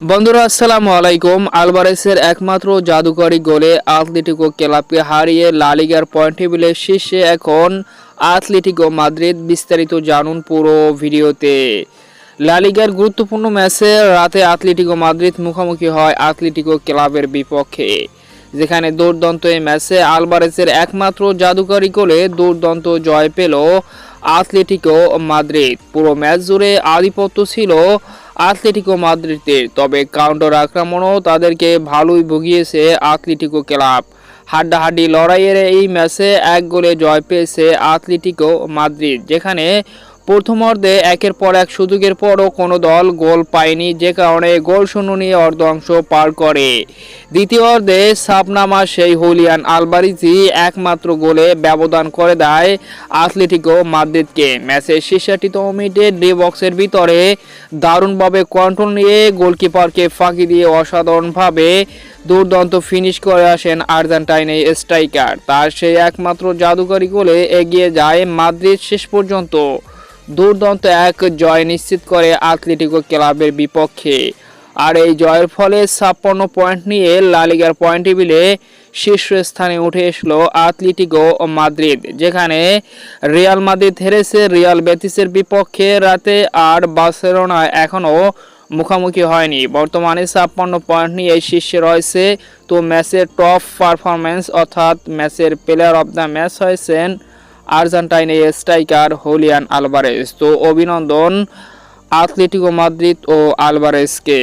বন্ধুরা আসসালামু আলাইকুম। আলভারেজের একমাত্র জাদুকরী গোলে আতলেটিকো ক্লাবকে হারিয়ে লা লিগার পয়েন্ট টেবিলের শীর্ষে এখন আতলেটিকো মাদ্রিদ। বিস্তারিত জানুন পুরো ভিডিওতে। লা লিগার গুরুত্বপূর্ণ ম্যাচে রাতে আতলেটিকো মাদ্রিদ মুখোমুখি হয় আতলেটিকো ক্লাবের বিপক্ষে, যেখানে দুর্দান্ত এই ম্যাচে আলভারেজের একমাত্র জাদুকরী গোলে দুর্দান্ত জয় পেল আতলেটিকো মাদ্রিদ। পুরো ম্যাচ জুড়ে আধিপত্য ছিল আতলেটিকো মাদ্রিদের, তবে কাউন্টার আক্রমণও তাদেরকে ভালোই ভুগিয়েছে আতলেটিকো ক্লাব। হাড্ডাহাড্ডি লড়াইয়ের এই ম্যাচে এক গোলে জয় পেয়েছে আতলেটিকো মাদ্রিদ, যেখানে প্রথমার্ধে একের পর এক সুযোগের পরও কোনো দল গোল পায়নি, যে কারণে গোল শূন্য নিয়ে অর্ধাংশ পার করে। দ্বিতীয়ার্ধে সাপনামা সেই হুলিয়ান আলভারেজই একমাত্র গোলে ব্যবধান করে দেয় আতলেটিকো মাদ্রিদকে। ম্যাচের 66তম মিনিটে ডি বক্সের ভিতরে দারুণভাবে কন্ট্রোল নিয়ে গোলকিপারকে ফাঁকি দিয়ে অসাধারণভাবে দুর্দান্ত ফিনিশ করে আসেন আর্জেন্টাইন স্ট্রাইকার। তার সেই একমাত্র জাদুকরী গোলে এগিয়ে যায় মাদ্রিদ। শেষ পর্যন্ত দুর্দান্ত এক জয় নিশ্চিত করে আতলেটিকো ক্লাবের বিপক্ষে। আর এই জয়ের ফলে 56 পয়েন্ট নিয়ে লা লিগার পয়েন্ট টেবিলে শীর্ষস্থানে উঠে আসলো আতলেটিকো মাদ্রিদ, যেখানে রিয়াল মাদ্রিদ হেরেছে রিয়াল বেতিসের বিপক্ষে রাতে। আর বার্সেলোনা এখনও মুখোমুখি হয়নি। বর্তমানে 56 পয়েন্ট নিয়ে শীর্ষে রয়েছে। তো ম্যাচের টপ পারফরমেন্স অর্থাৎ ম্যাচের প্লেয়ার অব দ্য ম্যাচ হয়েছেন আর্জেন্টাইন স্ট্রাইকার হুলিয়ান আলভারেজ। তো অভিনন্দন আতলেটিকো মাদ্রিদ ও আলভারেজকে।